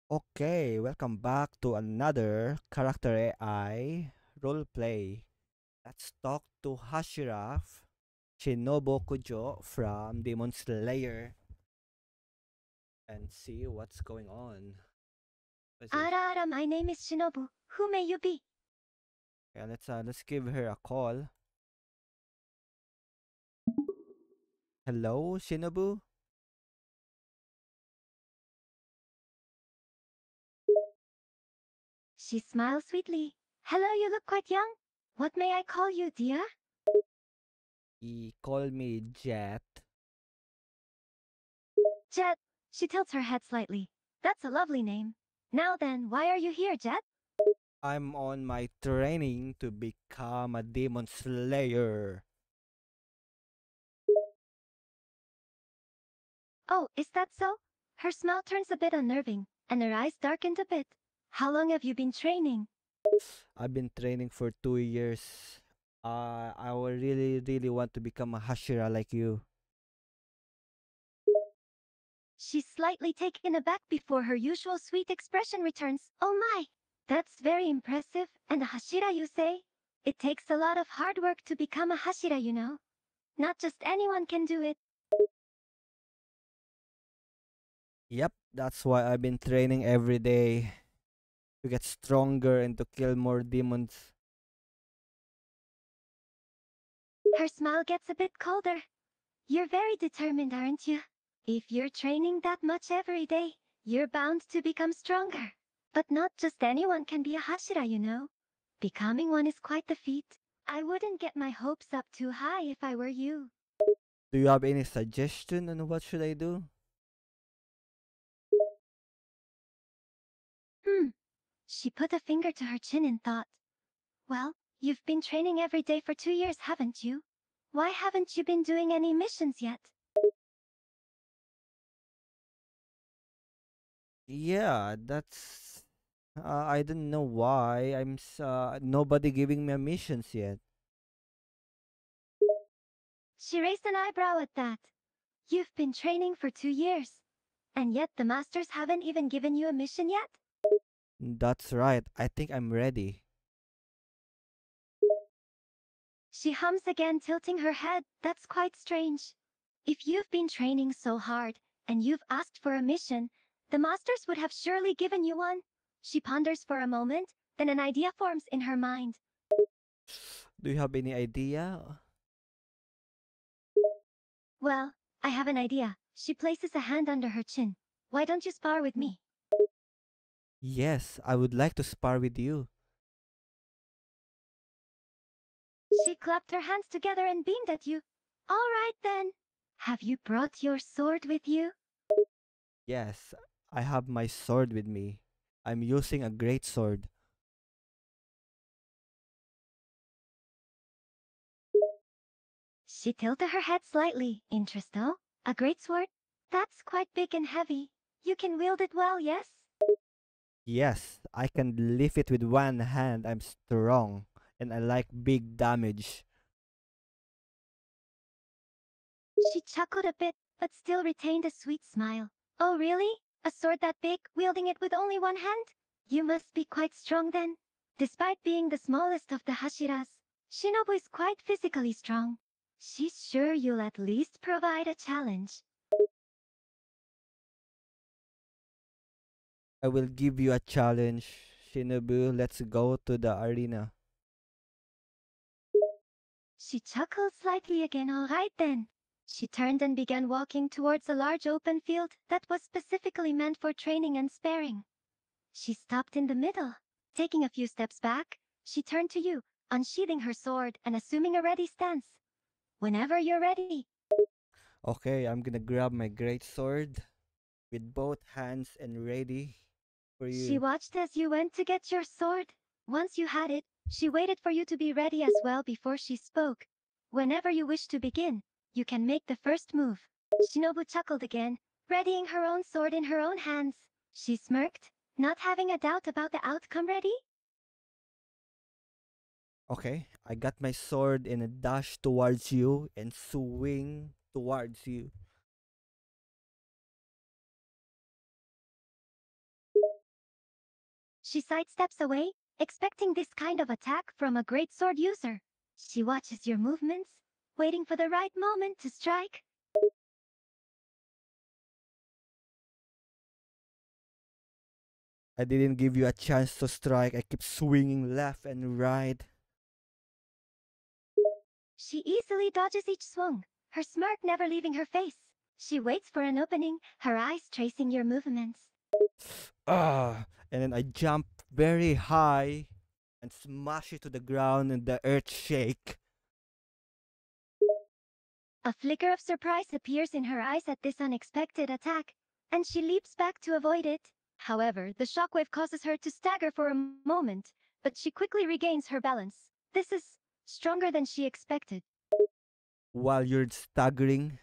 Okay, welcome back to another character AI roleplay. Let's talk to Hashira, Shinobu Kocho from Demon Slayer, and see what's going on. Let's see. Ara ara, my name is Shinobu. Who may you be? Yeah, let's give her a call. Hello, Shinobu. She smiles sweetly. Hello, you look quite young. What may I call you, dear? He call me Jet. Jet. She tilts her head slightly. That's a lovely name. Now then, why are you here, Jet? I'm on my training to become a Demon Slayer. Oh, is that so? Her smile turns a bit unnerving, and her eyes darkened a bit. How long have you been training? I've been training for 2 years. I would really want to become a Hashira like you. She's slightly taken aback before her usual sweet expression returns. Oh my! That's very impressive. And a Hashira, you say? It takes a lot of hard work to become a Hashira, you know. Not just anyone can do it. Yep, that's why I've been training every day to get stronger and to kill more demons. Her smile gets a bit colder. You're very determined, aren't you? If you're training that much every day, you're bound to become stronger. But not just anyone can be a Hashira, you know. Becoming one is quite the feat. I wouldn't get my hopes up too high if I were you. Do you have any suggestion on what should I do? Hmm. She put a finger to her chin and thought. Well, you've been training every day for 2 years, haven't you? Why haven't you been doing any missions yet? Yeah, that's I don't know why nobody giving me missions yet. She raised an eyebrow at that. You've been training for 2 years, and yet the masters haven't even given you a mission yet? That's right. I think I'm ready. She hums again, tilting her head. That's quite strange. If you've been training so hard, and you've asked for a mission, the masters would have surely given you one. She ponders for a moment, then an idea forms in her mind. Do you have any idea? Well, I have an idea. She places a hand under her chin. Why don't you spar with me? Yes, I would like to spar with you. She clapped her hands together and beamed at you. All right then. Have you brought your sword with you? Yes, I have my sword with me. I'm using a great sword. She tilted her head slightly. Interesting. A great sword? That's quite big and heavy. You can wield it well, yes? Yes, I can lift it with one hand. I'm strong and I like big damage. She chuckled a bit, but still retained a sweet smile. Oh really? A sword that big, wielding it with only one hand? You must be quite strong then. Despite being the smallest of the Hashiras, Shinobu is quite physically strong. She's sure you'll at least provide a challenge. I will give you a challenge, Shinobu. Let's go to the arena. She chuckled slightly again. All right then. She turned and began walking towards a large open field that was specifically meant for training and sparring. She stopped in the middle. Taking a few steps back, she turned to you, unsheathing her sword and assuming a ready stance. Whenever you're ready. Okay, I'm gonna grab my great sword with both hands and ready for She you. watched as you went to get your sword. Once you had it, she waited for you to be ready as well before she spoke. Whenever you wish to begin, you can make the first move. Shinobu chuckled again, readying her own sword in her own hands. She smirked, not having a doubt about the outcome. Ready? Okay, I got my sword and a dash towards you and swing towards you. She sidesteps away, expecting this kind of attack from a great sword user. She watches your movements, waiting for the right moment to strike. I didn't give you a chance to strike. I keep swinging left and right. She easily dodges each swung, her smirk never leaving her face. She waits for an opening, her eyes tracing your movements. And then I jump very high and smash it to the ground and the earth shake. A flicker of surprise appears in her eyes at this unexpected attack, and she leaps back to avoid it. However, the shockwave causes her to stagger for a moment, but she quickly regains her balance. This is stronger than she expected. While you're staggering,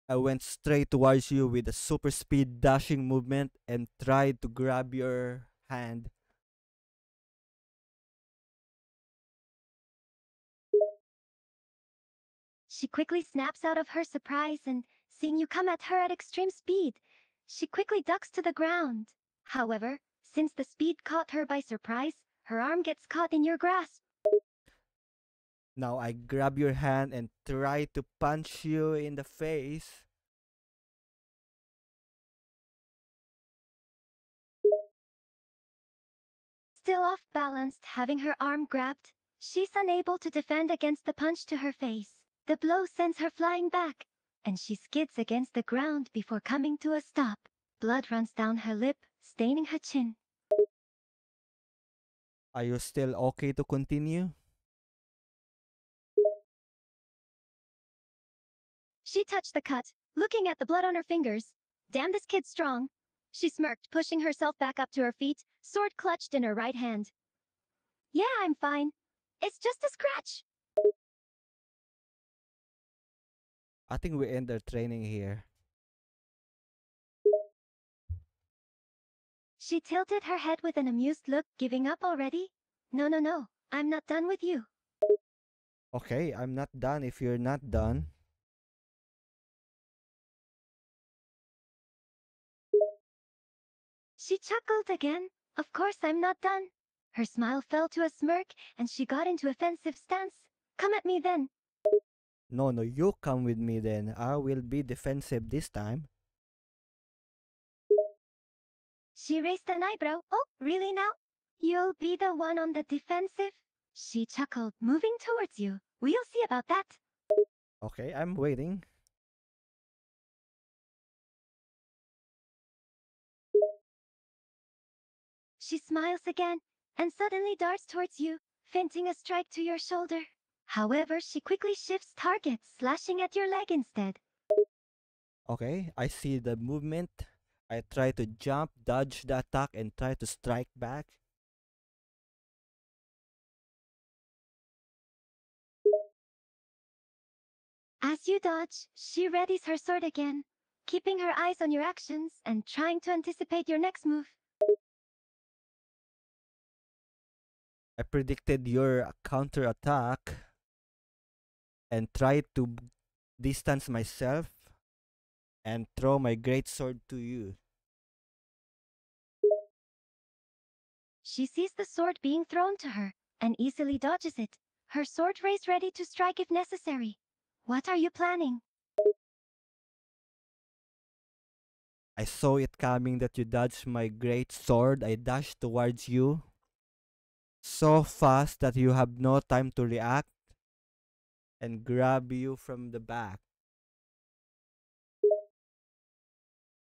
I went straight towards you with a super speed dashing movement and tried to grab your hand. She quickly snaps out of her surprise and, seeing you come at her at extreme speed, she quickly ducks to the ground. However, since the speed caught her by surprise, her arm gets caught in your grasp. Now I grab your hand and try to punch you in the face. Still off balanced, having her arm grabbed, she's unable to defend against the punch to her face. The blow sends her flying back, and she skids against the ground before coming to a stop. Blood runs down her lip, staining her chin. Are you still okay to continue? She touched the cut, looking at the blood on her fingers. Damn, this kid's strong. She smirked, pushing herself back up to her feet, sword clutched in her right hand. Yeah, I'm fine. It's just a scratch. I think we end our training here. She tilted her head with an amused look, giving up already? No, no, no. I'm not done with you. Okay, I'm not done if you're not done. She chuckled again. Of course I'm not done. Her smile fell to a smirk, and she got into offensive stance. Come at me then. No, no, you come with me then. I will be defensive this time. She raised an eyebrow. Oh, really now? You'll be the one on the defensive? She chuckled, moving towards you. We'll see about that. Okay, I'm waiting. She smiles again, and suddenly darts towards you, feinting a strike to your shoulder. However, she quickly shifts targets, slashing at your leg instead. Okay, I see the movement. I try to jump, dodge the attack, and try to strike back. As you dodge, she readies her sword again, keeping her eyes on your actions and trying to anticipate your next move. I predicted your counter attack and tried to distance myself and throw my great sword to you. She sees the sword being thrown to her and easily dodges it, her sword raised ready to strike if necessary. What are you planning? I saw it coming that you dodged my great sword. I dashed towards you so fast that you have no time to react and grab you from the back.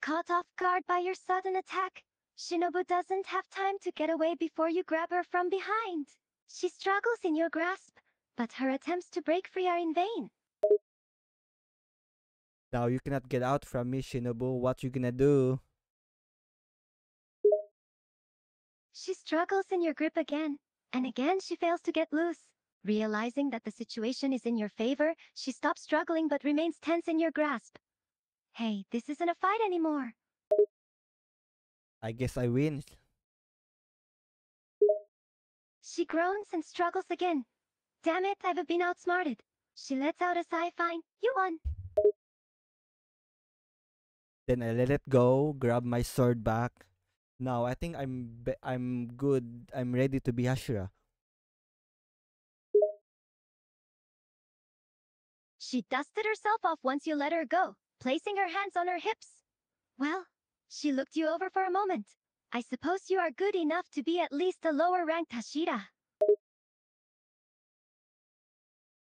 Caught off guard by your sudden attack, Shinobu doesn't have time to get away before you grab her from behind. She struggles in your grasp, but her attempts to break free are in vain. Now you cannot get out from me, Shinobu. What you gonna do? She struggles in your grip again, and again she fails to get loose. Realizing that the situation is in your favor, she stops struggling but remains tense in your grasp. Hey, this isn't a fight anymore. I guess I win. She groans and struggles again. Damn it, I've been outsmarted. She lets out a sigh. Fine, you won. Then I let it go, grab my sword back. Now I think I'm good. I'm ready to be Hashira. She dusted herself off once you let her go, placing her hands on her hips. Well, she looked you over for a moment. I suppose you are good enough to be at least a lower ranked Hashira.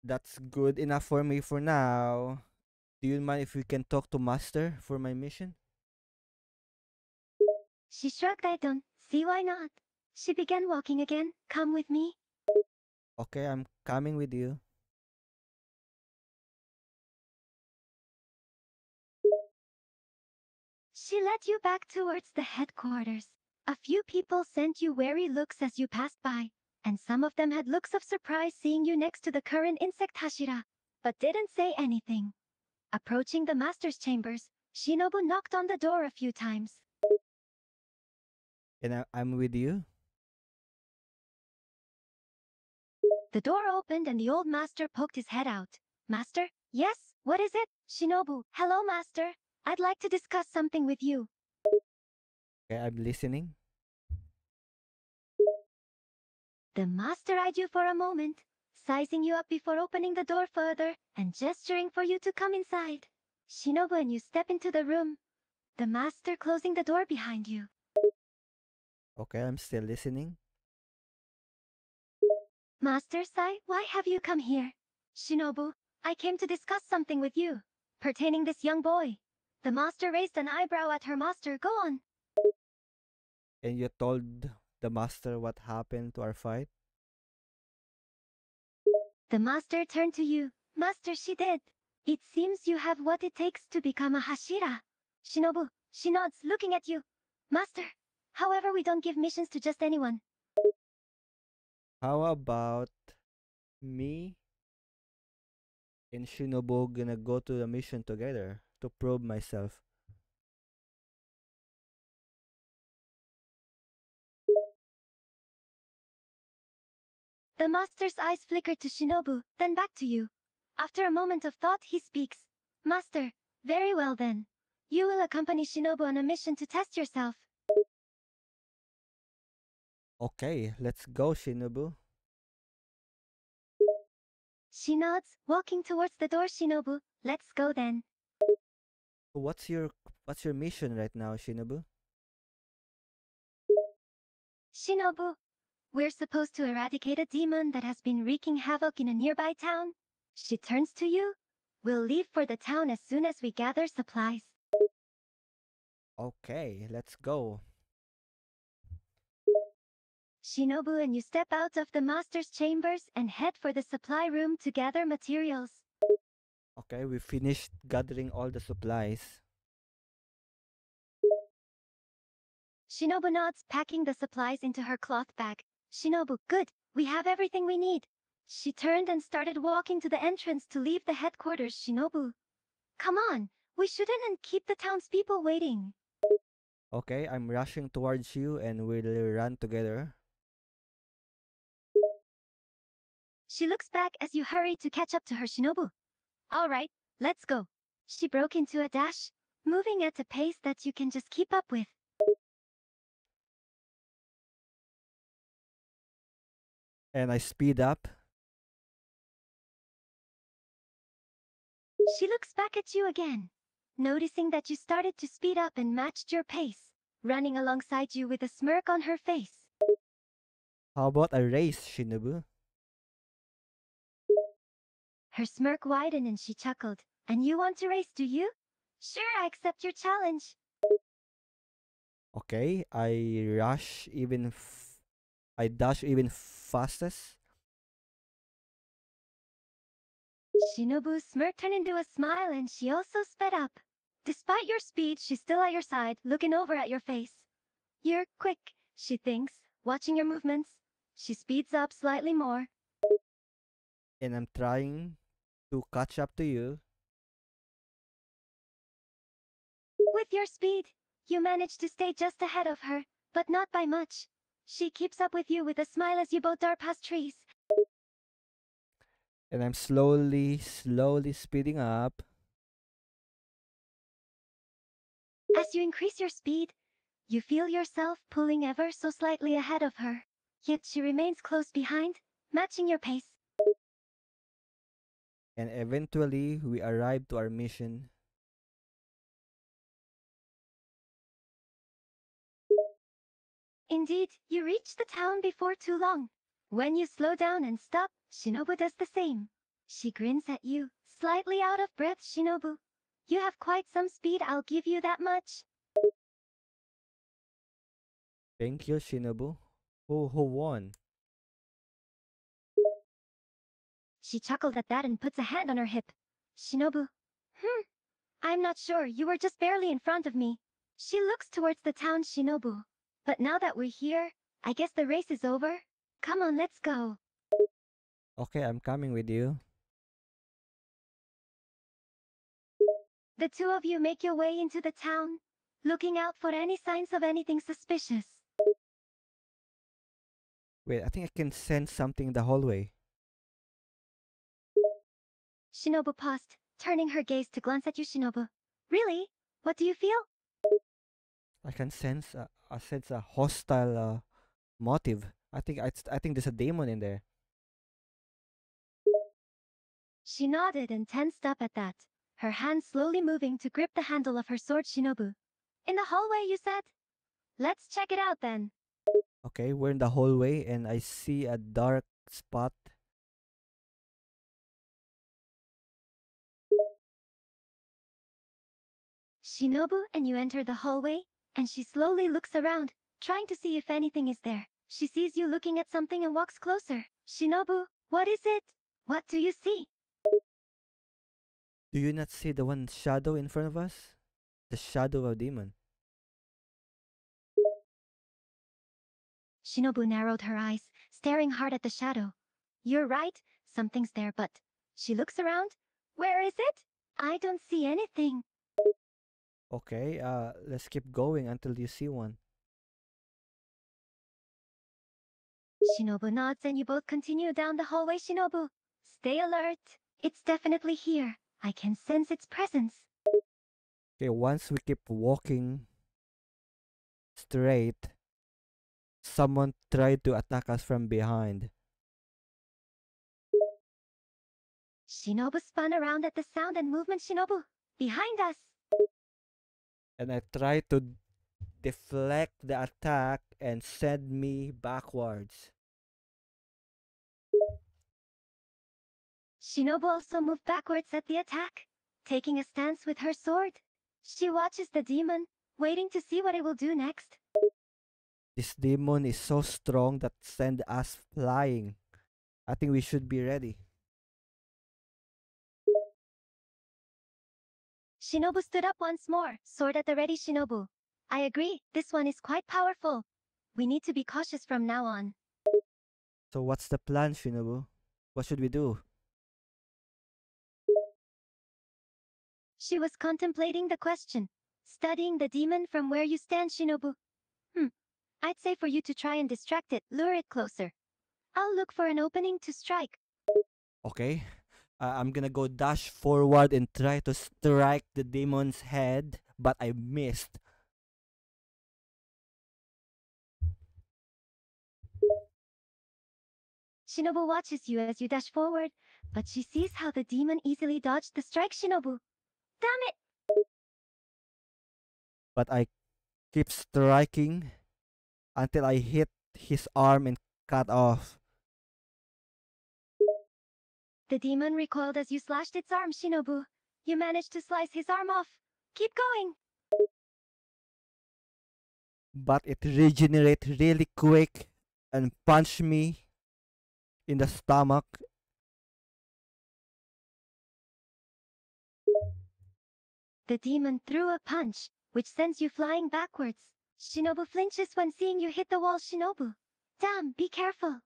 That's good enough for me for now. Do you mind if we can talk to Master for my mission? She shrugged. I don't see why not. She began walking again. Come with me. Okay, I'm coming with you. She led you back towards the headquarters. A few people sent you wary looks as you passed by, and some of them had looks of surprise seeing you next to the current insect Hashira, but didn't say anything. Approaching the master's chambers, Shinobu knocked on the door a few times. And I'm with you. The door opened and the old master poked his head out. Master? Yes, what is it? Shinobu, hello master. I'd like to discuss something with you. Okay, I'm listening. The master eyed you for a moment, sizing you up before opening the door further and gesturing for you to come inside. Shinobu and you step into the room, the master closing the door behind you. Okay, I'm still listening. Master Sai, why have you come here? Shinobu, I came to discuss something with you, pertaining this young boy. The master raised an eyebrow at her master. Go on. And you told the master what happened to our fight? The master turned to you. Master, she did. It seems you have what it takes to become a Hashira. Shinobu, she nods, looking at you. Master, however, we don't give missions to just anyone. How about me and Shinobu gonna go to the mission together to prove myself? The master's eyes flickered to Shinobu, then back to you. After a moment of thought, he speaks. Master, very well then. You will accompany Shinobu on a mission to test yourself. Okay, let's go, Shinobu. She nods, walking towards the door. Shinobu, let's go then. What's your mission right now, Shinobu? Shinobu, we're supposed to eradicate a demon that has been wreaking havoc in a nearby town. She turns to you. We'll leave for the town as soon as we gather supplies. Okay, let's go. Shinobu and you step out of the master's chambers and head for the supply room to gather materials. Okay, we finished gathering all the supplies. Shinobu nods, packing the supplies into her cloth bag. Shinobu, good, we have everything we need. She turned and started walking to the entrance to leave the headquarters. Shinobu, come on, we shouldn't keep the townspeople waiting. Okay, I'm rushing towards you and we'll run together. She looks back as you hurry to catch up to her. Shinobu, all right, let's go. She broke into a dash, moving at a pace that you can just keep up with. And I speed up. She looks back at you again, noticing that you started to speed up and matched your pace, running alongside you with a smirk on her face. How about a race, Shinobu? Her smirk widened and she chuckled. And you want to race, do you? Sure, I accept your challenge. Okay, I dash even fastest. Shinobu's smirk turned into a smile and she also sped up. Despite your speed, she's still at your side, looking over at your face. You're quick, she thinks, watching your movements. She speeds up slightly more. And I'm trying to catch up to you. With your speed, you manage to stay just ahead of her, but not by much. She keeps up with you with a smile as you both dart past trees. And I'm slowly speeding up. As you increase your speed, You feel yourself pulling ever so slightly ahead of her, yet she remains close behind, matching your pace. And eventually, we arrive to our mission. Indeed, you reach the town before too long. When you slow down and stop, Shinobu does the same. She grins at you, slightly out of breath. Shinobu, you have quite some speed, I'll give you that much. Thank you, Shinobu. Who won? She chuckled at that and puts a hand on her hip. Shinobu, I'm not sure, you were just barely in front of me. She looks towards the town. Shinobu. But now that we're here, I guess the race is over. Come on, let's go. Okay, I'm coming with you. The two of you make your way into the town, looking out for any signs of anything suspicious. Wait, I think I can sense something in the hallway. Shinobu paused, turning her gaze to glance at you. Shinobu. Really? What do you feel? I can sense a hostile motive. I think there's a demon in there. She nodded and tensed up at that, her hand slowly moving to grip the handle of her sword. Shinobu. In the hallway, you said? Let's check it out then. Okay, we're in the hallway and I see a dark spot. Shinobu and you enter the hallway, and she slowly looks around, trying to see if anything is there. She sees you looking at something and walks closer. Shinobu, what is it? What do you see? Do you not see the one shadow in front of us? The shadow of a demon. Shinobu narrowed her eyes, staring hard at the shadow. You're right, something's there, but... She looks around. Where is it? I don't see anything. Okay, let's keep going until you see one. Shinobu nods and you both continue down the hallway. Shinobu, stay alert. It's definitely here. I can sense its presence. Okay, once we keep walking straight, someone tried to attack us from behind. Shinobu spun around at the sound and movement. Shinobu, behind us. And I tried to deflect the attack and send me backwards. Shinobu also moved backwards at the attack, taking a stance with her sword. She watches the demon, waiting to see what it will do next. This demon is so strong that send us flying. I think we should be ready. Shinobu stood up once more, sword at the ready. Shinobu, I agree, this one is quite powerful. We need to be cautious from now on. So what's the plan, Shinobu? What should we do? She was contemplating the question, studying the demon from where you stand. Shinobu. I'd say for you to try and distract it, lure it closer. I'll look for an opening to strike. Okay. I'm gonna go dash forward and try to strike the demon's head, but I missed. Shinobu watches you as you dash forward, but she sees how the demon easily dodged the strike. Shinobu. Damn it! But I keep striking until I hit his arm and cut off. The demon recoiled as you slashed its arm. Shinobu. You managed to slice his arm off. Keep going. But it regenerated really quick and punched me in the stomach. The demon threw a punch, which sends you flying backwards. Shinobu flinches when seeing you hit the wall. Shinobu. Damn, be careful.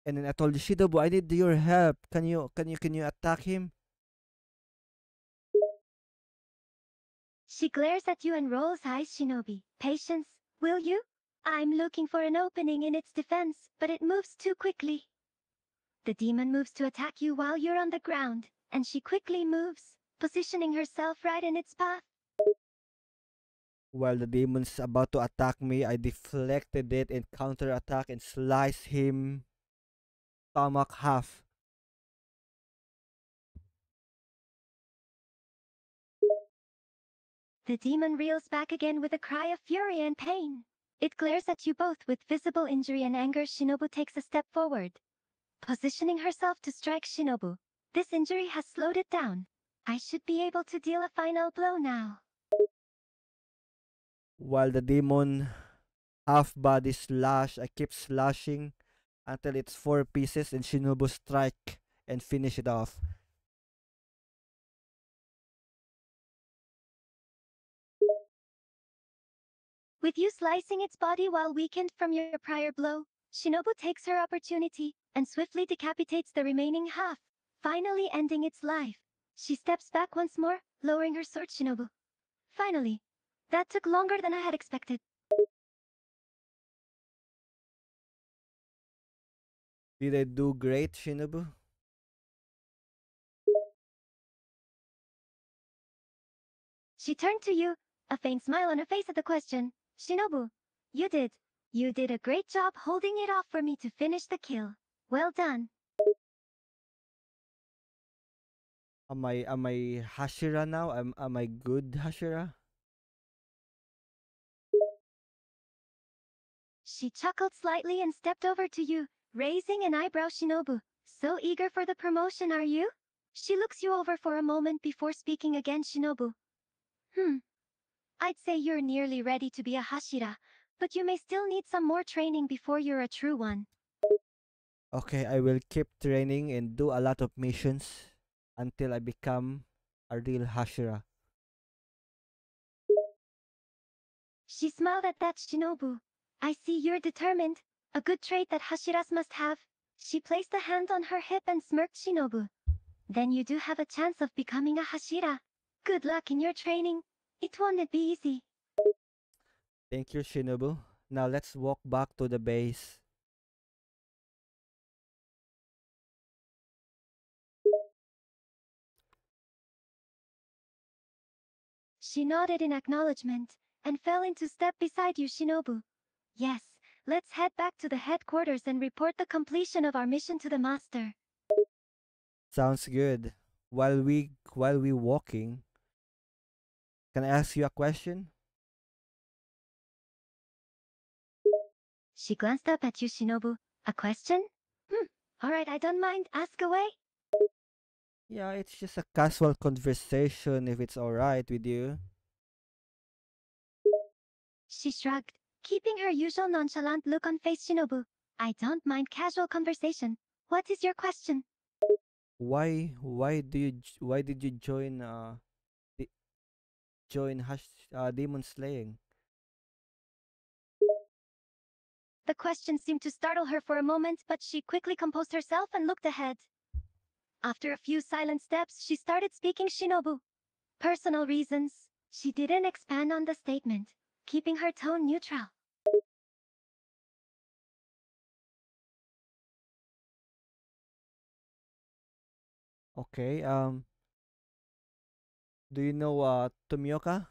And then I told you, Shinobu, I need your help. Can you attack him? She glares at you and rolls eyes. Shinobi. Patience, will you? I'm looking for an opening in its defense, but it moves too quickly. The demon moves to attack you while you're on the ground, and she quickly moves, positioning herself right in its path. While the demon's about to attack me, I deflected it and counterattack and slice him stomach half. The demon reels back again with a cry of fury and pain. It glares at you both with visible injury and anger. Shinobu takes a step forward, positioning herself to strike Shinobu. This injury has slowed it down. I should be able to deal a final blow now. While the demon half body slash, I keep slashing until it's four pieces and Shinobu strike and finish it off. With you slicing its body while weakened from your prior blow, Shinobu takes her opportunity and swiftly decapitates the remaining half, finally ending its life. She steps back once more, lowering her sword. Shinobu. Finally. That took longer than I had expected. Did I do great, Shinobu? She turned to you, a faint smile on her face at the question. Shinobu. You did. You did a great job holding it off for me to finish the kill. Well done. Am I Hashira now? Am I good Hashira? She chuckled slightly and stepped over to you, raising an eyebrow. Shinobu. So eager for the promotion, are you? She looks you over for a moment before speaking again. Shinobu. I'd say you're nearly ready to be a Hashira, but you may still need some more training before you're a true one. Okay, I will keep training and do a lot of missions until I become a real Hashira. She smiled at that. Shinobu. I see you're determined, a good trait that Hashiras must have. She placed a hand on her hip and smirked. Shinobu. Then you do have a chance of becoming a Hashira. Good luck in your training. It won't be easy. Thank you, Shinobu. Now let's walk back to the base. She nodded in acknowledgement and fell into step beside you. Shinobu. Yes, let's head back to the headquarters and report the completion of our mission to the master. Sounds good. While we walking, can I ask you a question? She glanced up at you. Shinobu. A question? Alright, I don't mind. Ask away. Yeah, it's just a casual conversation if it's alright with you. She shrugged, keeping her usual nonchalant look on face. Shinobu. I don't mind casual conversation. What is your question? Why did you di- join demon slaying? The question seemed to startle her for a moment, but she quickly composed herself and looked ahead. After a few silent steps, she started speaking. Shinobu. Personal reasons. She didn't expand on the statement, keeping her tone neutral. Okay, do you know Tomioka?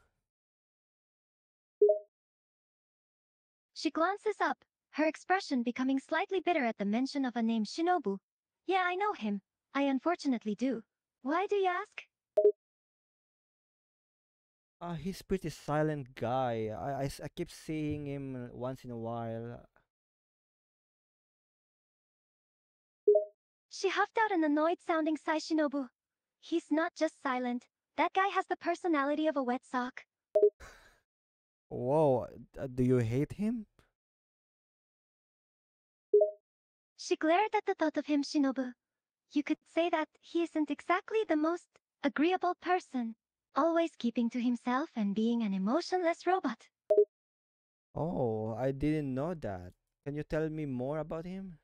She glances up, her expression becoming slightly bitter at the mention of a name. Shinobu. Yeah, I know him. I unfortunately do. Why do you ask? He's pretty silent guy. I keep seeing him once in a while. She huffed out an annoyed sounding sigh. Shinobu. He's not just silent. That guy has the personality of a wet sock. Whoa, do you hate him? She glared at the thought of him. Shinobu. You could say that he isn't exactly the most agreeable person, always keeping to himself and being an emotionless robot. Oh, I didn't know that. Can you tell me more about him?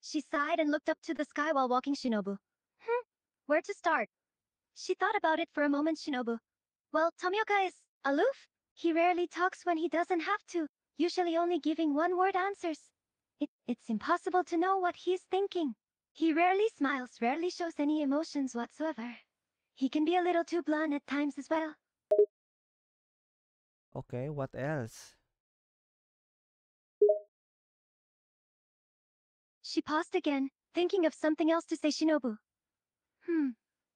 She sighed and looked up to the sky while walking. Shinobu. Where to start? She thought about it for a moment. Shinobu. Well, Tomioka is aloof. He rarely talks when he doesn't have to, usually only giving one-word answers. It's impossible to know what he's thinking. He rarely smiles, rarely shows any emotions whatsoever. He can be a little too blunt at times as well. Okay, what else? She paused again, thinking of something else to say. Shinobu.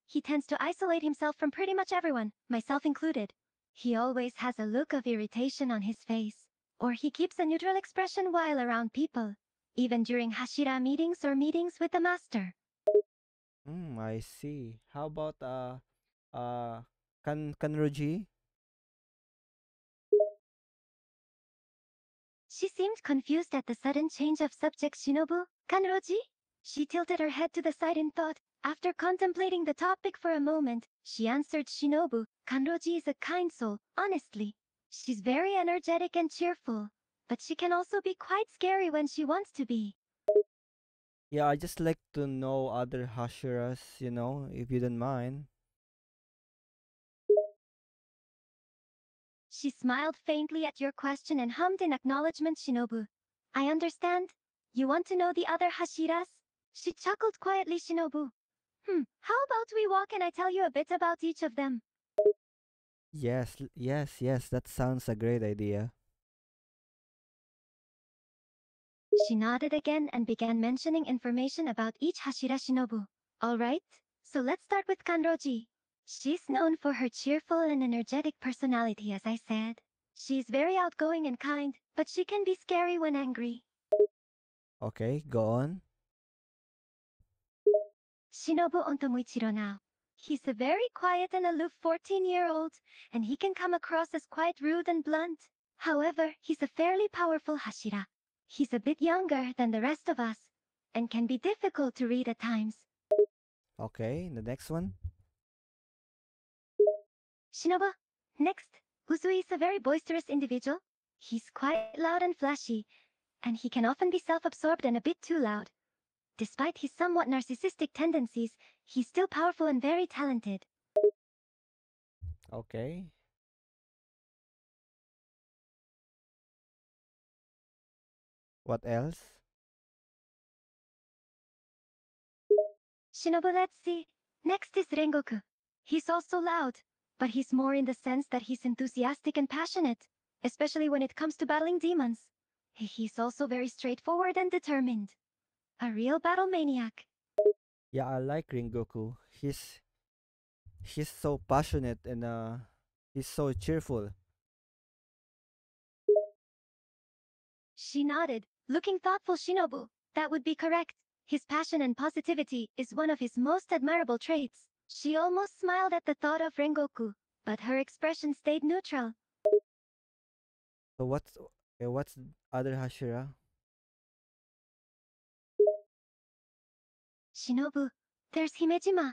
He tends to isolate himself from pretty much everyone, myself included. He always has a look of irritation on his face, or he keeps a neutral expression while around people, even during Hashira meetings or meetings with the master. I see. How about uh Kanroji? She seemed confused at the sudden change of subject. Shinobu, Kanroji? She tilted her head to the side in thought. After contemplating the topic for a moment, she answered. Shinobu, Kanroji is a kind soul, honestly. She's very energetic and cheerful, but she can also be quite scary when she wants to be. Yeah, I just like to know other Hashiras, if you don't mind. She smiled faintly at your question and hummed in acknowledgement. Shinobu. I understand. You want to know the other Hashiras? She chuckled quietly. Shinobu. How about we walk and I tell you a bit about each of them? Yes, yes, yes, that sounds a great idea. She nodded again and began mentioning information about each Hashira. Shinobu. Alright, so let's start with Kanroji. She's known for her cheerful and energetic personality, as I said. She's very outgoing and kind, but she can be scary when angry. Okay, go on. Shinobu Ontomuichiro now. He's a very quiet and aloof 14-year-old, and he can come across as quite rude and blunt. However, he's a fairly powerful Hashira. He's a bit younger than the rest of us, and can be difficult to read at times. Okay, the next one. Shinobu. Next, Uzui is a very boisterous individual. He's quite loud and flashy, and he can often be self-absorbed and a bit too loud. Despite his somewhat narcissistic tendencies, he's still powerful and very talented. Okay. What else? Shinobu, let's see. Next is Rengoku. He's also loud, but he's more in the sense that he's enthusiastic and passionate, especially when it comes to battling demons. He's also very straightforward and determined. A real battle maniac. Yeah, I like Ringoku. He's so passionate and he's so cheerful. She nodded, looking thoughtful. Shinobu. That would be correct. His passion and positivity is one of his most admirable traits. She almost smiled at the thought of Rengoku, but her expression stayed neutral. So what's other Hashira? Shinobu. There's Himejima.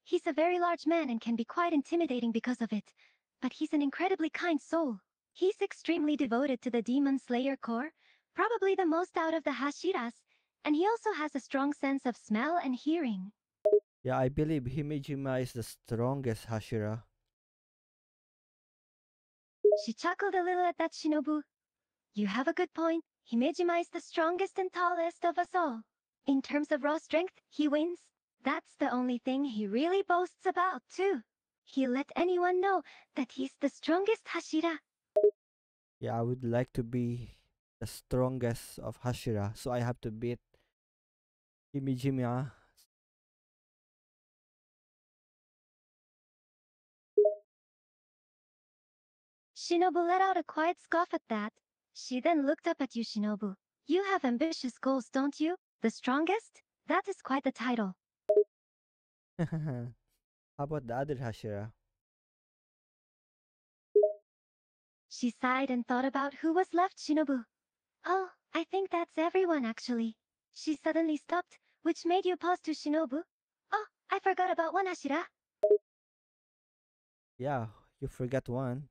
He's a very large man and can be quite intimidating because of it. But he's an incredibly kind soul. He's extremely devoted to the Demon Slayer Corps, probably the most out of the Hashiras, and he also has a strong sense of smell and hearing. Yeah, I believe Himejima is the strongest Hashira. She chuckled a little at that. Shinobu. You have a good point. Himejima is the strongest and tallest of us all. In terms of raw strength, he wins. That's the only thing he really boasts about, too. He'll let anyone know that he's the strongest Hashira. Yeah, I would like to be the strongest of Hashira, so I have to beat Himejima. Shinobu let out a quiet scoff at that. She then looked up at you. Shinobu. You have ambitious goals, don't you? The strongest? That is quite the title. How about the other Hashira? She sighed and thought about who was left. Shinobu. Oh, I think that's everyone actually. She suddenly stopped, which made you pause. To Shinobu. Oh, I forgot about one Hashira. Yeah, you forgot one.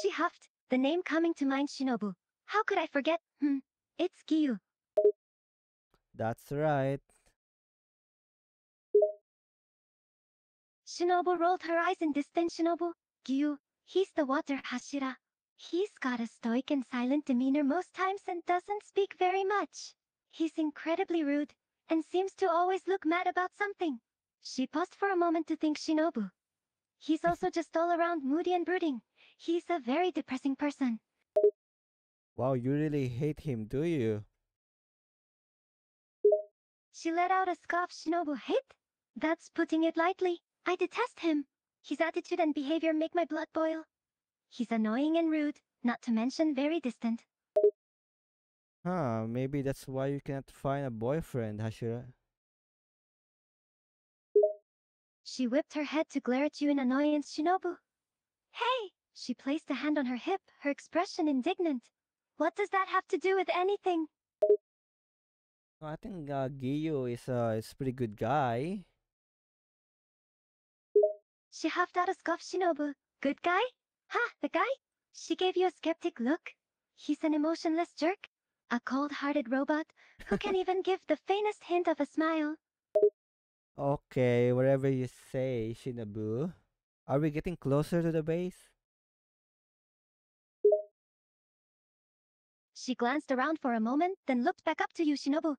She huffed, the name coming to mind. Shinobu. How could I forget? It's Giyu. That's right. Shinobu rolled her eyes in disdain. Shinobu. Giyu. He's the water Hashira. He's got a stoic and silent demeanor most times and doesn't speak very much. He's incredibly rude, and seems to always look mad about something. She paused for a moment to think Shinobu. He's also just all around moody and brooding. He's a very depressing person. Wow, you really hate him, do you? She let out a scoff. Shinobu hate? That's putting it lightly. I detest him. His attitude and behavior make my blood boil. He's annoying and rude, not to mention very distant. Huh, maybe that's why you cannot find a boyfriend, Hashira. She whipped her head to glare at you in annoyance. Shinobu. Hey! She placed a hand on her hip, her expression indignant. What does that have to do with anything? I think Giyu is pretty good guy. She huffed out a scoff. Shinobu. Good guy? Ha, the guy? She gave you a skeptic look. He's an emotionless jerk. A cold-hearted robot who can't even give the faintest hint of a smile. Okay, whatever you say, Shinobu. Are we getting closer to the base? She glanced around for a moment, then looked back up to you, Shinobu.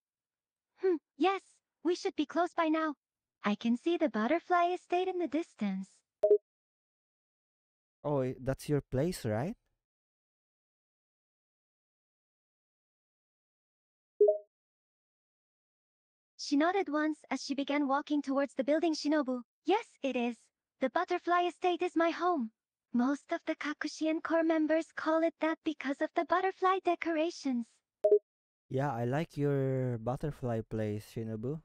Yes, we should be close by now. I can see the butterfly estate in the distance. Oh, that's your place, right? She nodded once as she began walking towards the building. Shinobu. Yes, it is. The butterfly estate is my home. Most of the Kakushian core members call it that because of the butterfly decorations. Yeah, I like your butterfly place, Shinobu.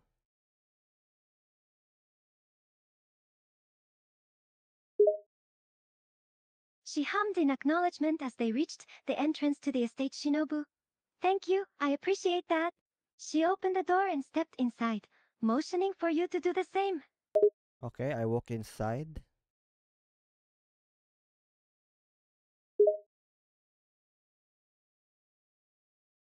She hummed in acknowledgement as they reached the entrance to the estate. Shinobu. Thank you, I appreciate that. She opened the door and stepped inside, motioning for you to do the same. Okay, I walk inside.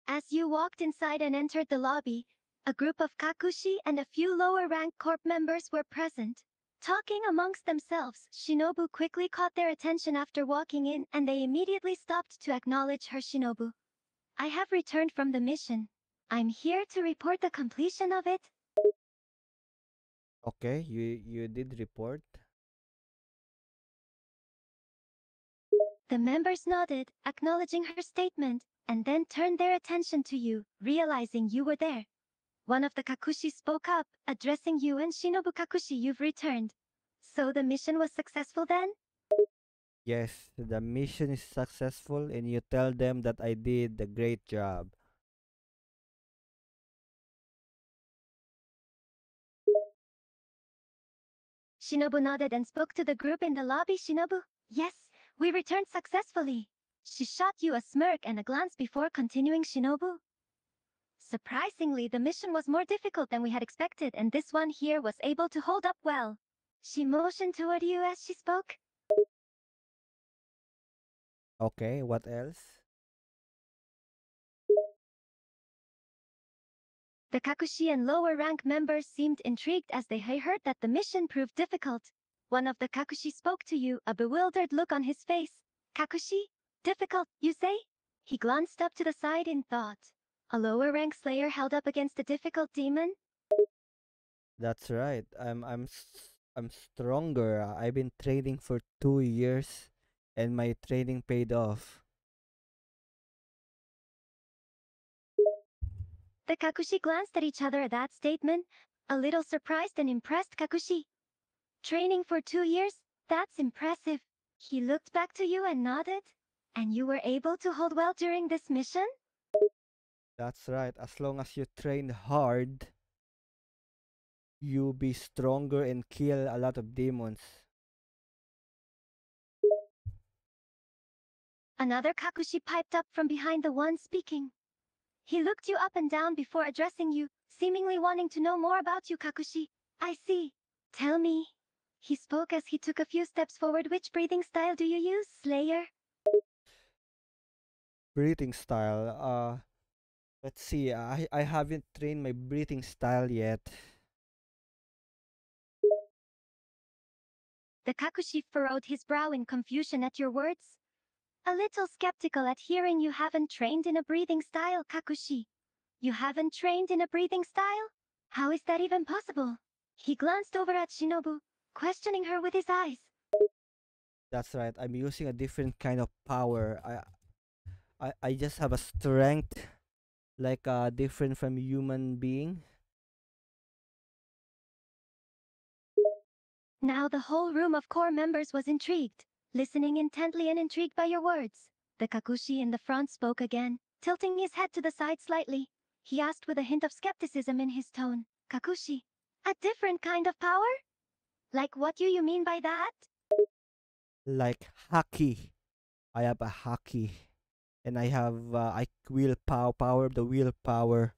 As you walked inside and entered the lobby, a group of Kakushi and a few lower rank corp members were present. Talking amongst themselves, Shinobu quickly caught their attention after walking in and they immediately stopped to acknowledge her. Shinobu. I have returned from the mission. I'm here to report the completion of it. Okay, you did report. The members nodded, acknowledging her statement, and then turned their attention to you, realizing you were there. One of the Kakushi spoke up, addressing you and Shinobu. Kakushi, you've returned. So the mission was successful then? Yes, the mission is successful and you tell them that I did a great job. Shinobu nodded and spoke to the group in the lobby. Shinobu, yes, we returned successfully. She shot you a smirk and a glance before continuing. Shinobu. Surprisingly, the mission was more difficult than we had expected and this one here was able to hold up well. She motioned toward you as she spoke. Okay, what else? The Kakushi and lower rank members seemed intrigued as they heard that the mission proved difficult. One of the Kakushi spoke to you, a bewildered look on his face. Kakushi? Difficult, you say? He glanced up to the side in thought. A lower rank slayer held up against a difficult demon? That's right. I'm stronger. I've been training for 2 years and my training paid off. The Kakushi glanced at each other at that statement, a little surprised and impressed. Kakushi. Training for 2 years? That's impressive. He looked back to you and nodded. And you were able to hold well during this mission? That's right. As long as you train hard, you be stronger and kill a lot of demons. Another Kakushi piped up from behind the one speaking. He looked you up and down before addressing you, seemingly wanting to know more about you. Kakushi. I see. Tell me. He spoke as he took a few steps forward. Which breathing style do you use, Slayer? Breathing style. Let's see. I haven't trained my breathing style yet. The Kakushi furrowed his brow in confusion at your words. A little skeptical at hearing you haven't trained in a breathing style. Kakushi. You haven't trained in a breathing style? How is that even possible? He glanced over at Shinobu, questioning her with his eyes. That's right. I'm using a different kind of power. I just have a strength like different from human being. Now the whole room of core members was intrigued, listening intently and intrigued by your words. The Kakushi in the front spoke again, tilting his head to the side slightly. He asked with a hint of skepticism in his tone, Kakushi, a different kind of power? Like what do you mean by that? Like haki. I have a haki. And I have I power the willpower.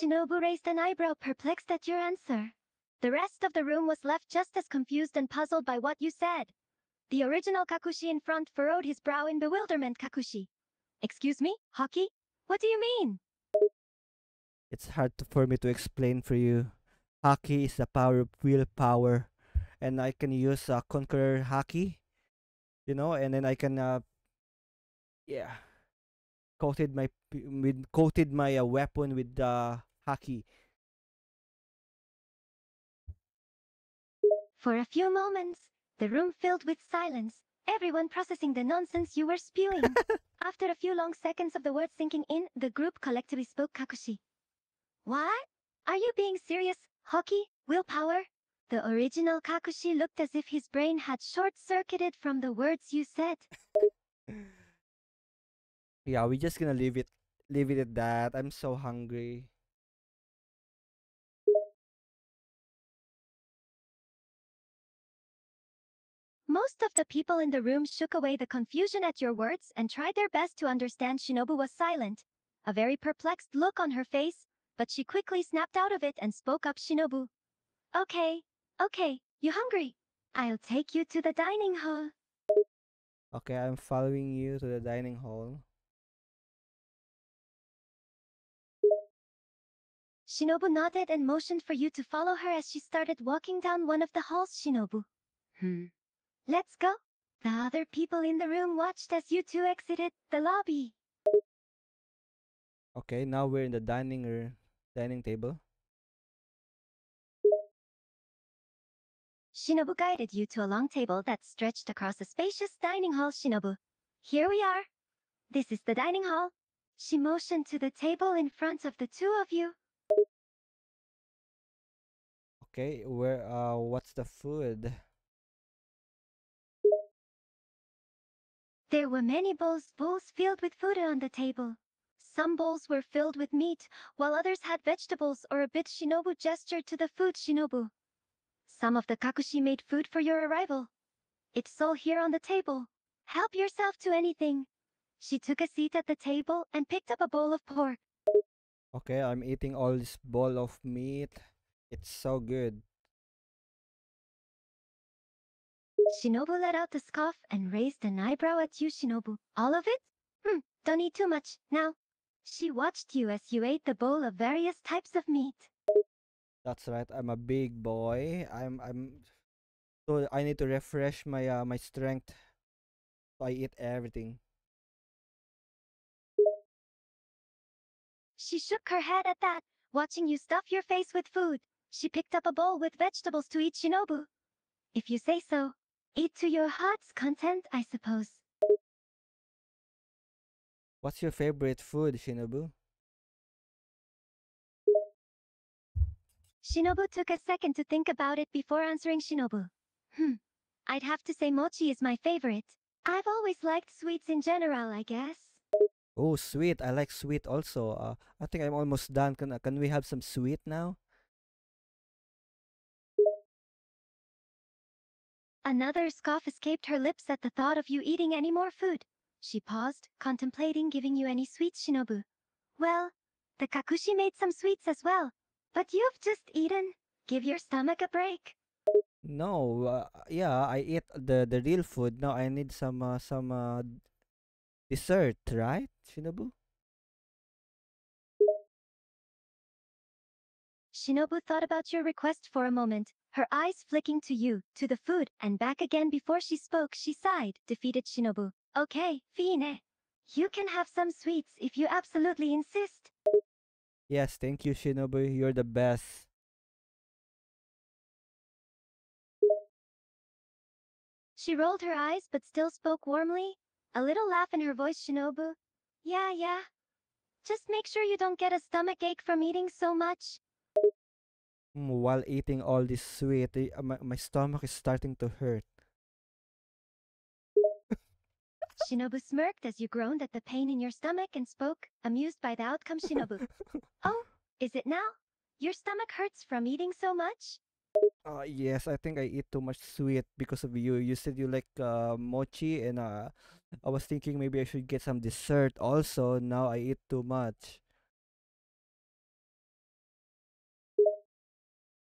Shinobu raised an eyebrow, perplexed at your answer. The rest of the room was left just as confused and puzzled by what you said. The original Kakushi in front furrowed his brow in bewilderment. Kakushi. Excuse me? Hockey? What do you mean? It's hard for me to explain for you. Haki is the power of willpower, and I can use conqueror haki, and then I can yeah coated my weapon with haki. For a few moments, the room filled with silence, everyone processing the nonsense you were spewing. After a few long seconds of the words sinking in, the group collectively spoke. Kakushi. What? Are you being serious? Hockey? Willpower? The original Kakushi looked as if his brain had short-circuited from the words you said. Yeah, we're just gonna leave it at that. I'm so hungry. Most of the people in the room shook away the confusion at your words and tried their best to understand. Shinobu was silent, a very perplexed look on her face, but she quickly snapped out of it and spoke up. Shinobu. Okay, okay, you hungry? I'll take you to the dining hall. Okay, I'm following you to the dining hall. Shinobu nodded and motioned for you to follow her as she started walking down one of the halls. Shinobu. Let's go. The other people in the room watched as you two exited the lobby. Okay, now we're in the dining table. Shinobu guided you to a long table that stretched across a spacious dining hall. Shinobu. Here we are. This is the dining hall. She motioned to the table in front of the two of you. Okay, what's the food? There were many bowls filled with food on the table. Some bowls were filled with meat, while others had vegetables or a bit. Shinobu gestured to the food. Shinobu. Some of the Kakushi made food for your arrival. It's all here on the table. Help yourself to anything. She took a seat at the table and picked up a bowl of pork. Okay, I'm eating all this bowl of meat. It's so good. Shinobu let out a scoff and raised an eyebrow at you. Shinobu. All of it? Don't eat too much, now. She watched you as you ate the bowl of various types of meat. That's right. I'm a big boy. So I need to refresh my strength. So I eat everything. She shook her head at that, watching you stuff your face with food. She picked up a bowl with vegetables to eat. Shinobu. If you say so. Eat to your heart's content, I suppose. What's your favorite food, Shinobu? Shinobu took a second to think about it before answering. Shinobu. I'd have to say mochi is my favorite. I've always liked sweets in general, I guess. Oh, sweet. I like sweet also. I think I'm almost done. Can we have some sweet now? Another scoff escaped her lips at the thought of you eating any more food. She paused, contemplating giving you any sweets. Shinobu. Well, the Kakushi made some sweets as well. But you've just eaten. Give your stomach a break. No. Yeah, I eat the real food. Now I need some dessert, right, Shinobu? Shinobu thought about your request for a moment, her eyes flicking to you, to the food, and back again before she spoke. She sighed, defeated. Shinobu. Okay, fine. You can have some sweets if you absolutely insist. Yes, thank you, Shinobu. You're the best. She rolled her eyes but still spoke warmly, a little laugh in her voice. Shinobu. Yeah, yeah. Just make sure you don't get a stomach ache from eating so much. While eating all this sweet, my stomach is starting to hurt. Shinobu smirked as you groaned at the pain in your stomach and spoke, amused by the outcome. Shinobu. Oh, is it now? Your stomach hurts from eating so much? Yes, I think I eat too much sweet because of you. You said you like mochi, and I was thinking maybe I should get some dessert also. Now I eat too much.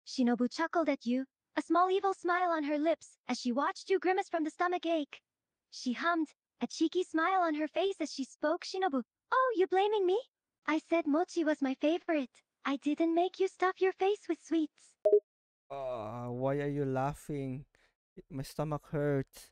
Shinobu chuckled at you, a small evil smile on her lips as she watched you grimace from the stomach ache. She hummed, a cheeky smile on her face as she spoke. Shinobu. Oh, you blaming me? I said mochi was my favorite. I didn't make you stuff your face with sweets. Why are you laughing? My stomach hurts.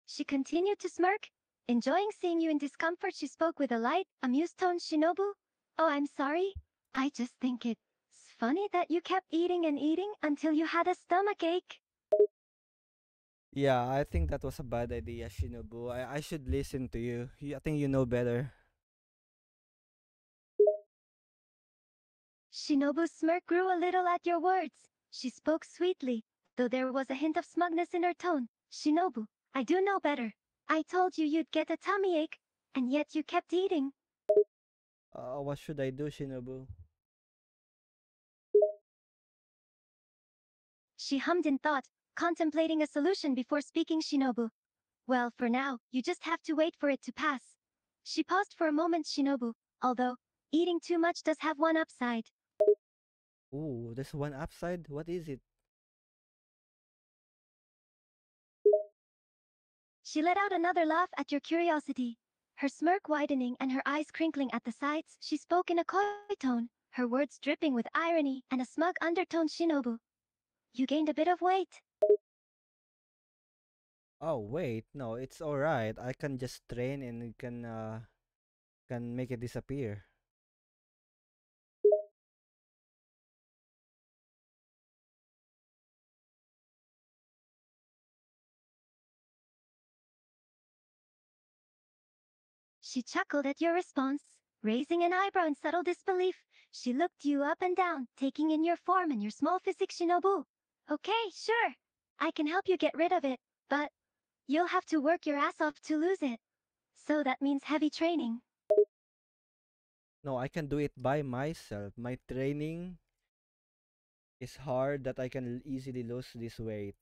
She continued to smirk, enjoying seeing you in discomfort. She spoke with a light, amused tone. Shinobu. Oh, I'm sorry. I just think it's funny that you kept eating and eating until you had a stomach ache. Yeah, I think that was a bad idea, Shinobu. I should listen to you. I think you know better. Shinobu's smirk grew a little at your words. She spoke sweetly, though there was a hint of smugness in her tone. Shinobu, I do know better. I told you you'd get a tummy ache, and yet you kept eating. What should I do, Shinobu? She hummed in thought, contemplating a solution before speaking. Shinobu. Well, for now, you just have to wait for it to pass. She paused for a moment. Shinobu, although, eating too much does have one upside. Ooh, there's one upside. What is it? She let out another laugh at your curiosity. Her smirk widening and her eyes crinkling at the sides, she spoke in a coy tone, her words dripping with irony and a smug undertone. Shinobu. You gained a bit of weight. Oh wait, no, it's all right. I can just train and it can make it disappear. She chuckled at your response, raising an eyebrow in subtle disbelief. She looked you up and down, taking in your form and your small physique. Shinobu. Okay, sure. I can help you get rid of it, but you'll have to work your ass off to lose it. So that means heavy training. No, I can do it by myself. My training is hard that I can easily lose this weight.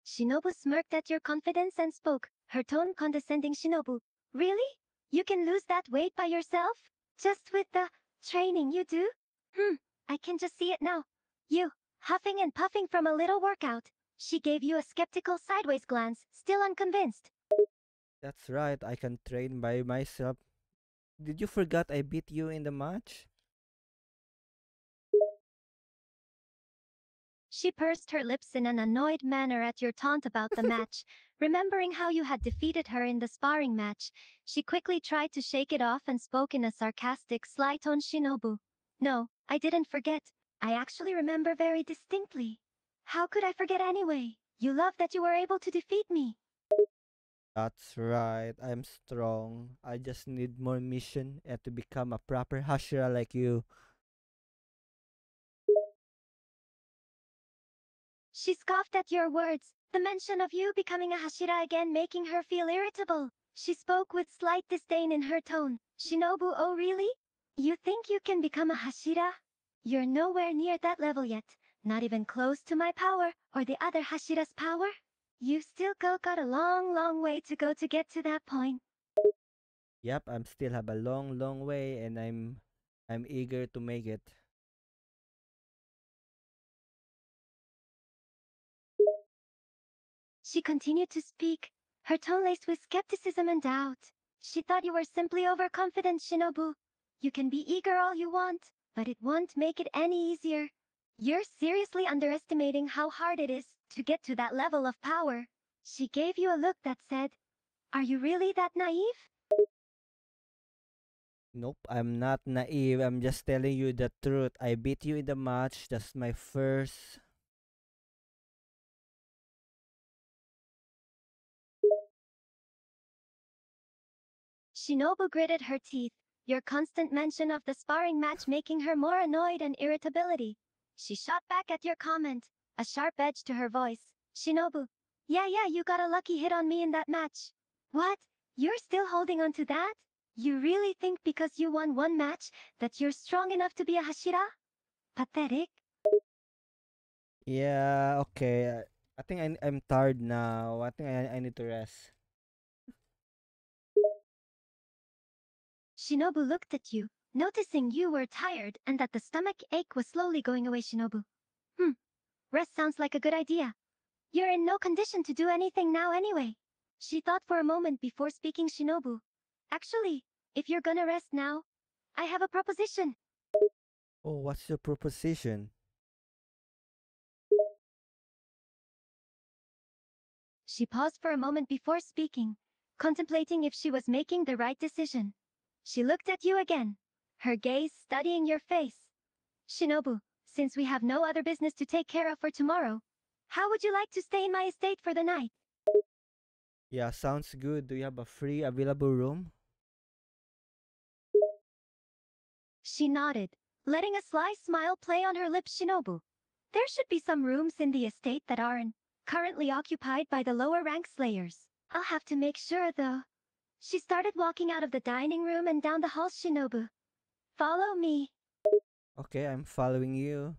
Shinobu smirked at your confidence and spoke, her tone condescending. Shinobu. Really? You can lose that weight by yourself? Just with the training you do? I can just see it now. You, huffing and puffing from a little workout. She gave you a skeptical sideways glance, still unconvinced. That's right, I can train by myself. Did you forget I beat you in the match? She pursed her lips in an annoyed manner at your taunt about the match. Remembering how you had defeated her in the sparring match, she quickly tried to shake it off and spoke in a sarcastic, sly tone. Shinobu. No, I didn't forget. I actually remember very distinctly. How could I forget anyway? You love that you were able to defeat me. That's right, I'm strong. I just need more mission and to become a proper Hashira like you. She scoffed at your words, the mention of you becoming a Hashira again making her feel irritable. She spoke with slight disdain in her tone. Shinobu, oh really? You think you can become a Hashira? You're nowhere near that level yet, not even close to my power or the other Hashira's power. You still got a long, long way to go to get to that point. Yep, I'm still have a long, long way and I'm eager to make it. She continued to speak, her tone laced with skepticism and doubt. She thought you were simply overconfident. Shinobu. You can be eager all you want, but it won't make it any easier. You're seriously underestimating how hard it is to get to that level of power. She gave you a look that said, "Are you really that naive?" Nope, I'm not naive. I'm just telling you the truth. I beat you in the match. That's my first. Shinobu gritted her teeth, your constant mention of the sparring match making her more annoyed and irritability. She shot back at your comment, a sharp edge to her voice. Shinobu, yeah, you got a lucky hit on me in that match. What? You're still holding on to that? You really think because you won one match that you're strong enough to be a Hashira? Pathetic. Yeah, okay. I think I'm tired now. I think I need to rest. Shinobu looked at you, noticing you were tired and that the stomach ache was slowly going away. Shinobu. Rest sounds like a good idea. You're in no condition to do anything now anyway. She thought for a moment before speaking. Shinobu. Actually, if you're gonna rest now, I have a proposition. Oh, what's your proposition? She paused for a moment before speaking, contemplating if she was making the right decision. She looked at you again, her gaze studying your face. Shinobu, since we have no other business to take care of for tomorrow, how would you like to stay in my estate for the night? Yeah, sounds good. Do you have a free available room? She nodded, letting a sly smile play on her lips. Shinobu. There should be some rooms in the estate that aren't currently occupied by the lower rank slayers. I'll have to make sure though. She started walking out of the dining room and down the hall. Shinobu. Follow me. Okay, I'm following you.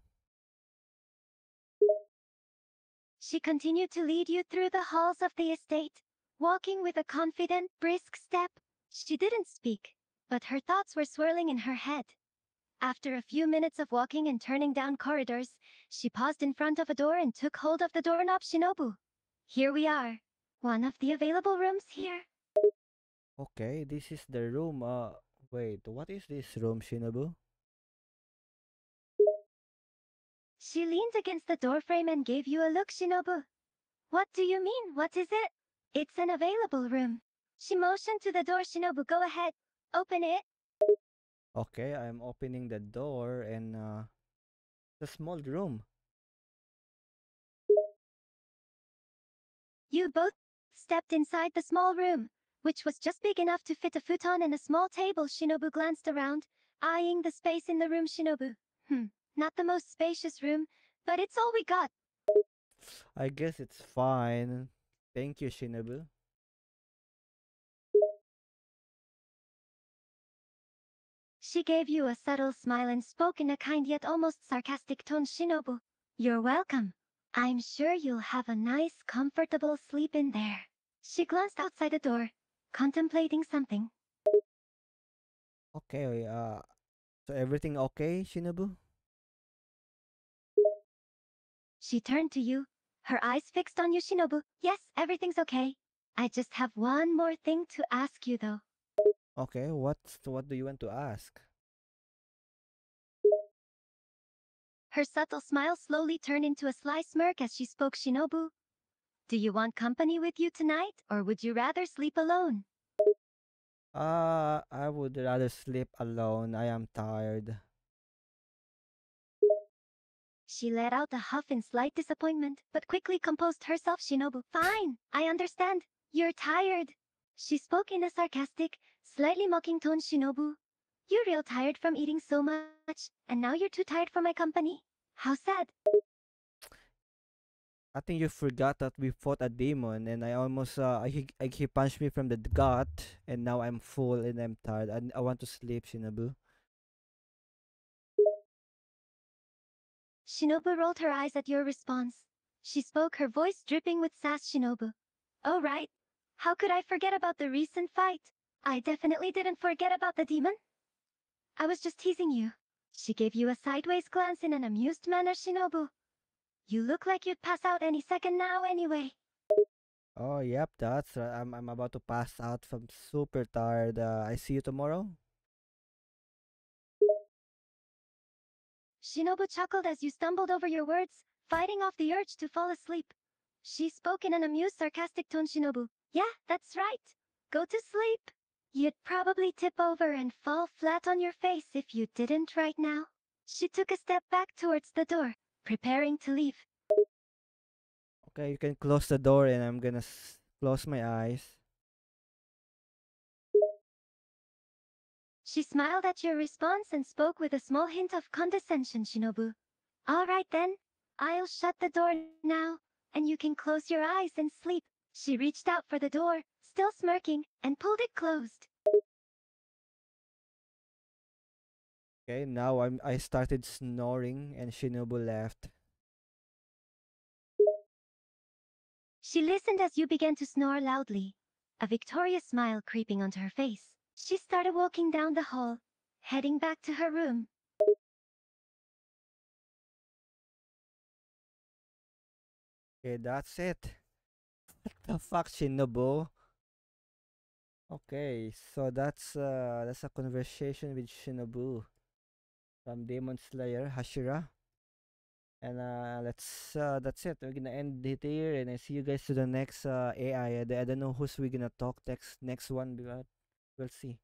She continued to lead you through the halls of the estate, walking with a confident, brisk step. She didn't speak, but her thoughts were swirling in her head. After a few minutes of walking and turning down corridors, she paused in front of a door and took hold of the doorknob. Shinobu. Here we are. One of the available rooms here. Okay, this is the room. Wait, what is this room, Shinobu? She leaned against the doorframe and gave you a look. Shinobu. What do you mean? What is it? It's an available room. She motioned to the door. Shinobu, go ahead. Open it. Okay, I'm opening the door and it's a small room. You both stepped inside the small room, which was just big enough to fit a futon and a small table. Shinobu glanced around, eyeing the space in the room. Shinobu. Not the most spacious room, but it's all we got. I guess it's fine. Thank you, Shinobu. She gave you a subtle smile and spoke in a kind yet almost sarcastic tone. Shinobu. You're welcome. I'm sure you'll have a nice, comfortable sleep in there. She glanced outside the door, contemplating something. Okay, so everything okay, Shinobu? She turned to you, her eyes fixed on you. Shinobu. Yes, everything's okay. I just have one more thing to ask you though. Okay, what do you want to ask? Her subtle smile slowly turned into a sly smirk as she spoke. Shinobu, do you want company with you tonight, or would you rather sleep alone? I would rather sleep alone. I am tired. She let out a huff in slight disappointment, but quickly composed herself. Shinobu, fine, I understand. You're tired. She spoke in a sarcastic, slightly mocking tone. Shinobu, you're real tired from eating so much, and now you're too tired for my company. How sad. I think you forgot that we fought a demon and I almost he punched me from the gut and now I'm full and I'm tired and I want to sleep, Shinobu. Shinobu rolled her eyes at your response. She spoke, her voice dripping with sass. Shinobu. Oh right. How could I forget about the recent fight? I definitely didn't forget about the demon. I was just teasing you. She gave you a sideways glance in an amused manner. Shinobu. You look like you'd pass out any second now anyway. Oh, yep, that's right. I'm about to pass out from super tired. I see you tomorrow. Shinobu chuckled as you stumbled over your words, fighting off the urge to fall asleep. She spoke in an amused, sarcastic tone. Shinobu. Yeah, that's right. Go to sleep. You'd probably tip over and fall flat on your face if you didn't right now. She took a step back towards the door, preparing to leave. Okay, you can close the door and I'm gonna close my eyes. She smiled at your response and spoke with a small hint of condescension. Shinobu. All right then. I'll shut the door now, and you can close your eyes and sleep. She reached out for the door, still smirking, and pulled it closed. Okay, now I started snoring and Shinobu left. She listened as you began to snore loudly, a victorious smile creeping onto her face. She started walking down the hall, heading back to her room. Okay, that's it. What the fuck, Shinobu? Okay, so that's a conversation with Shinobu from Demon Slayer Hashira. And that's it. We're gonna end it here, and I see you guys to the next AI. I don't know who's we gonna talk next one, but we'll see.